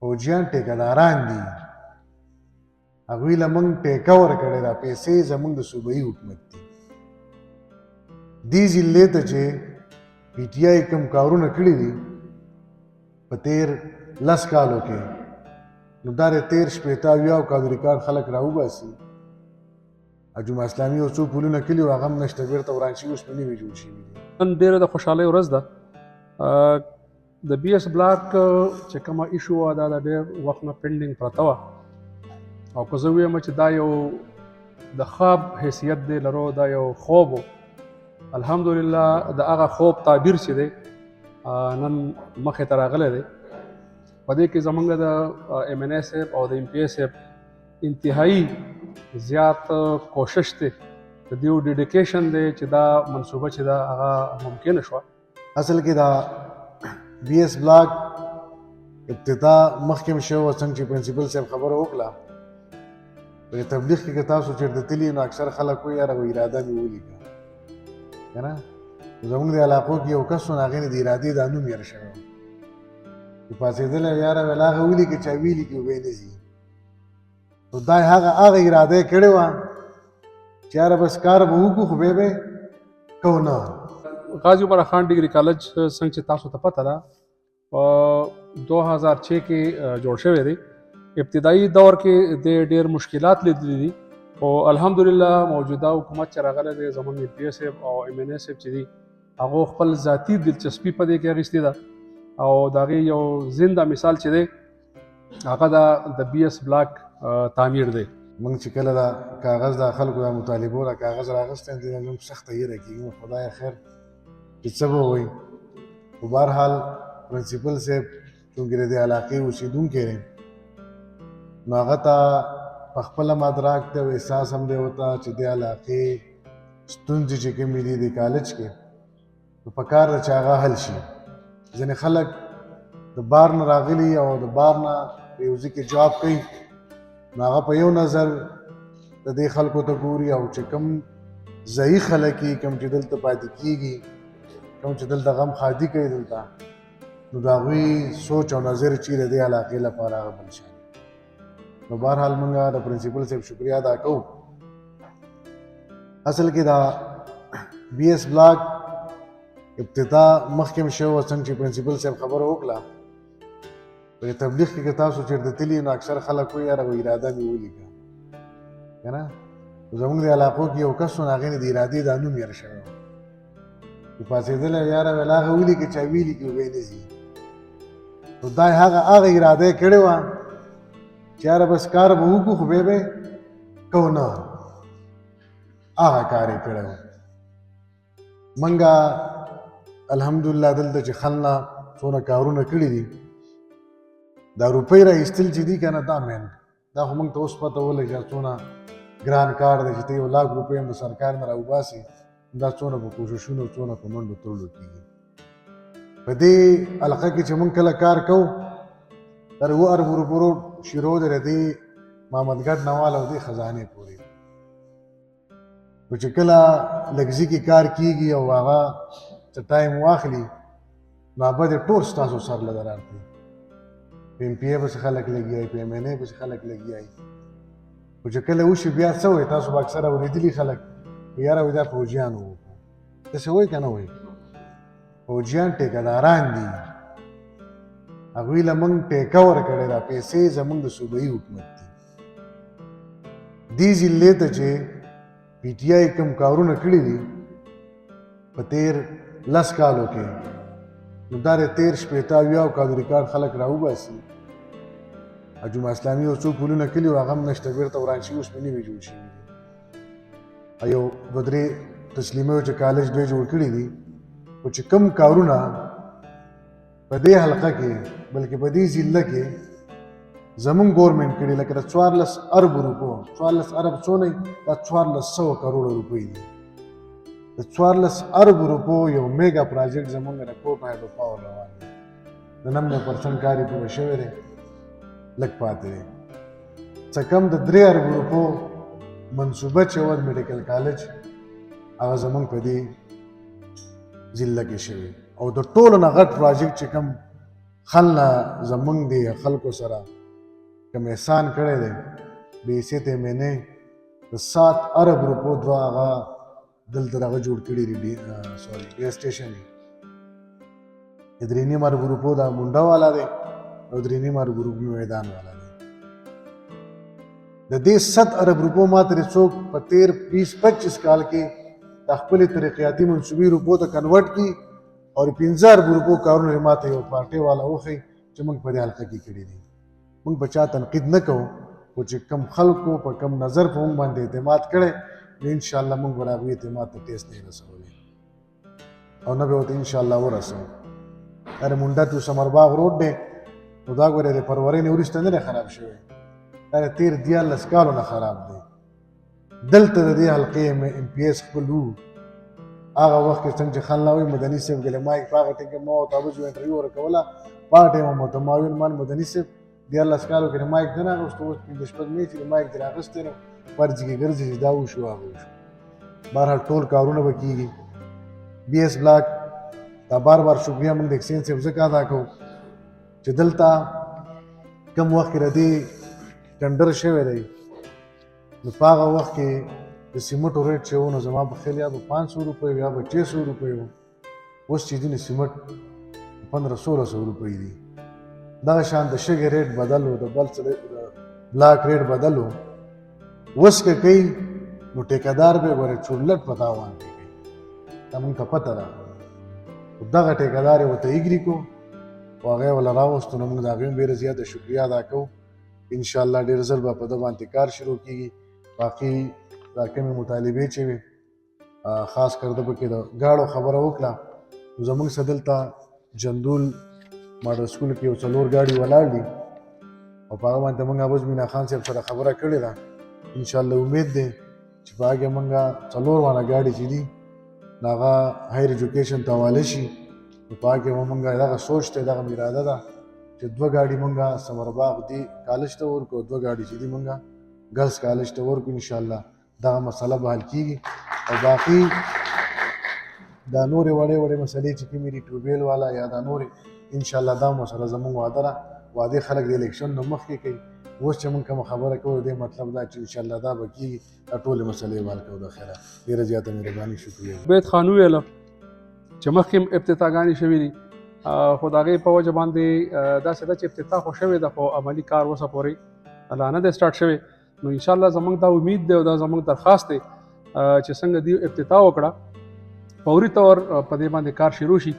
فوجیان ټیکهداران دي، هغوی له موږ ټیکه ورکړې ده، پیسې زموږ د صوبایي حکومت دي. دې ضلعې ته چې پي ټي آی کوم کارونه کړي دي په تېر 10 کالو کې، نو دا د تېر 80 کالو ریکارډ خلک راوباسي. جمعه اسلامي یو څو پلونه کلي وو، هغه هم نشته، بېرته وران شوي، اوس په نوي جوړ شوي دي. نن ډېره د خوشحالۍ ورځ ده. د بي اس بلاک چې کومه ایشو وه دا د ډېر وخت نه پینډینګ پرته وه، او که زه ووایم چې دا یو د خواب حیثیت دی لرو، دا یو خوب و. الحمدلله د هغه خوب تعبیر چې دی نن مخې ته راغلی دی. په دې کې زموږ د ایم این اے صاحب او د ایم پی اے صاحب انتهایی زیات کوشش دی، د دیو ډیډیکیشن دی چې دا منصوبه چې دا هغه ممکنه شوه. اصل کې دا بي اس بلاک ابتدا مخکې هم شوی وه، څنګه چې پرنسپل صاحب خبره وکړه. په تبلیغ کې که تاسو چېرته تللي نو اکثر خلک وایي یاره اراده مې ولیکه، که نه. زموږ د علاقو کې یو کس و، هغې نه د ارادې دا نوم یېره شوی و چې پاڅېدلی و، یاره ویل هغه ولیکه چا ولیکي وبی نه ځي. نو دا هغه اراده یې کړې وه چې یاره بس کار به وکړو، خو بیا به کوو نه. غازی عمر خان ډیګري کالج څنګه چې تاسو ته پته ده په 2006 کې جوړ شوی دی. ابتدایي دور کې د ډېر مشکلات لیدلي دي، او الحمدلله موجوده حکومت چې راغلی دی، زموږ ایم پي اے صاحب او ایم این اے صاحب چې دي هغو خپل ذاتي دلچسپي په دې کې اخیستې ده، او د هغې یو زنده مثال چې دی هغه د بي اس بلاک تعمیر دی. موږ چې کله دا کاغذ د خلکو د مطالبو دا کاغذ راغستی دی، موږ سخته یېره کېږي، خدای خیر چې څه به ووایي. خو بهرحال پرنسپل صاحب چونکې د دې علاقې اوسېدونکی دی، نو هغه ته په خپله مدراک دی او احساس هم دی ورته چې دې علاقې ستونزې چې کومې دي د کالج کې، نو پکار ده چې هغه حل شي. ځینې خلک د بار نه راغلي او د بار نه په یو ځای کې جواب کوي، نو هغه په یو نظر د دې خلکو ته ګوري، او چې کوم ځایي خلک یي، کوم چې دلته پاتې کېږي، کوم چې دلته غم خادي کوي دلته، نو د هغوی سوچ او نظر چیرې دې علاقې لپاره هغه بل شي. نو بهرحال موږ د پرنسپل صاحب شکریه ادا کوو. اصل کې دا بي اس بلاک ابتدا مخکې هم شوی وه، څنګه چې پرنسپل صاحب خبره وکړه. په تبلیغ کې که تاسو چېرته تللي نو اکثر خلک وایي یاره اراده مې ولیکه، که نه. زموږ د علاقو کې یو کس و، هغې نه د ارادې دا نوم یېره شوی و چې پاڅېدلی و، یاره ویل هغه ولیکه چا ولیکي وبی نه ځي. نو دا هغه اراده یې کړې وه چې یاره بس کار به وکړو، خو بیا به کوو نه. هغه کار یې کړی و. موږ الحمدلله دلته چې خل نه څونه کارونه کړي دي، دا روپۍ را ایستل چې دي که نه، دا مین دا خو موږ ته اوس پته ولګېده څونه ګران کار دی چې ته 1 لاک روپۍ هم د سرکار نه راوباسي. دا څونه په کوششونو، څونه په منډو ترړو کېږي. په دې حلقه کې چې موږ کله کار کوو، تر 7 اربو روپیو شروع دی د دې محمدګډ نوال او دې خزانې پورې. نو چې کله لږځي کې کار کېږي او هغه څه ټایم واخلي، نو هغه به ټول ستاسو سر له درار کوي. په ایم پي اے پسې خلک لګیا، په ایم این اے پسې خلک لګیا. خو چې کله وشي بیا څه وایي، تاسو به اکثره اورېدلي خلک یاره وایي دا فوجیان وو، داسې وایي که نه وایي. فوجیان ټیکهداران دي، هغوی له موږ ټیکه ورکړې ده، پیسې زموږ د صوبایي حکومت دي. دې ضلعې ته چې پي ټي آی کوم کارونه کړي دي په تېر 10 کالو کې، نو دا د تېر 80 کالو ریکارډ خلک راوباسي. جمعه اسلامي یو څو پلونه کلي وو، هغه هم نشته، بېرته وران شوي، اوس په نوي جوړ شوي دي. یو 2-3 تسلیمي چې کالج دوی جوړ کړي دي، خو چې کوم کارونه په دې حلقه کې بلکې په دې ضلع کې زموږ ګورمنټ کړي، لکه د 14 اربو روپو، 14 ارب څونه دا 1400 کروڑه روپۍ دي. د 14 اربو روپو یو میګا پراجیکټ زموږ د کوټ هایډرو پاور روان دی. د 90% کار یې پوره شوی دی، لږ پاتې دی. څه کم د 3 اربو روپو منصوبه چې وه د میډیکل کالج، هغه زموږ په دې ضلع کې شوی. او د ټولو نه غټ پراجیکټ چې کوم خلنا زمونږ دی خلکو سره کوم احسان کړی دی بې حیثیت مې نه د 7 ارب روپو دوه هغه دلته دغه جوړ کړي دي سوري ګیس سټیشن یې 3.5 ارب روپو دا منډه والا دی او 3.5 ارب روپو میدان والا دی د دې 7 ارب روپو ما ترې څوک په 13 20 25 کال کې د خپلې ترقیاتي منصوبې روپو ته کنورټ کړي او 15 ارب روپو کارونه ما ته یو پارټۍ والا وښیي چې موږ په دې حلقه کې کړي دي موږ په چا تنقید نه کوو خو چې کم خلکو په کم نظر په موږ باندې اعتماد کړی نو انشاءالله موږ به د هغوی اعتماد ته ټیس نه رسولی او نه به ورته انشاءالله ورسوو دا د منډه تو سمرباغ روډ دی نو دا ګورې د فروری نه وروسته نه دی خراب شوی دا د 13 کالو نه خراب دی دلته د دې حلقې ایم پی ایس خپل وو هغه وخت کې څنګه چې خان لاوي مدني صاحب ګلې مایک په هغه ټیم کې ما ورته جو انټرویو ورکوله په هغه ټیم مو ته ما ویل مان مدني صاحب 14 کالو کې مایک نه راغوست اوس 15 شپږ میاشتې مایک دې راغستی نو فرضي کې ګرځي چې دا وشو هغه وشو بهرحال ټول کارونه به کېږي بي ایس بلاک دا بار شکریه موږ د اکسین صاحب ځکه ادا کوو چې دلته کم وخت کې د دې ټنډر شوی دی نو په هغه وخت کې د سیمټو ریټ چې و نو زما په خیال یا به 500 روپۍ یا به 600 روپۍ و اوس چې دي نو سیمټ 1500 روپۍ دي دغه شان د شګې ریټ بدل و د بل بلاک ریټ بدل و اوس که کوي نو ټیکهدار به ګورې چورلټ په تاوان کې کوي دا مونږ ته پته ده خو دغه ټیکهدار یې ورته ایګري کو او هغه یې وله راوستو نو موږ د هغې هم ډېره زیاته شکریه ادا کوو انشاءالله ډېر ژر به په ده باندې کار شروع کېږي باقي دا کومې مطالبې چې وي خاص کر ده پکې د ګاړو خبره وکړه نو زموږ څه دلته جندول ماډل سکول کې یو 4 ګاډي ولاړ دي او په هغه باندې موږ ابوز مینا خان صاحب سره خبره کړې ده انشاءالله امید دی چې په هغې موږ 4 وانه ګاډي چې دي نو هغه هایر ایجوکیشن ته حواله شي نو په هغې به موږ دغه سوچ دی دغه اراده ده چې 2 ګاډي موږ ثمرباغ دی کالج ته ورکړو 2 ګاډي چې دي موږ ګرلز کالج ته ورکړو انشاءالله دغه مسله به حل کېږي او باقي دا نورې وړې وړې مسلې چې کومې دي ټیوبویل والا یا دا نورې انشاءالله دا مسله زموږ وعده ده وعدې خلک د الیکشن نه مخکې کوي اوس چې موږ کومه خبره کوو دې مطلب دا چې انشاءالله دا به کېږي دا ټولې مسلې به حل کوو د خیره ډېره زیاته مهرباني شکریه عبید خان وویله چې مخکې هم افتتاحګانې شوي دي خو د هغې په وجه باندې داسې ده چې افتتاح خو شوې ده خو عملي کار اوسه پورې لا نه دی سټارټ شوی نو انشاءالله زموږ دا امید دی او دا زموږ درخواست دی چې څنګه دوی افتتاح وکړه فوري طور په دې باندې کار شروع شي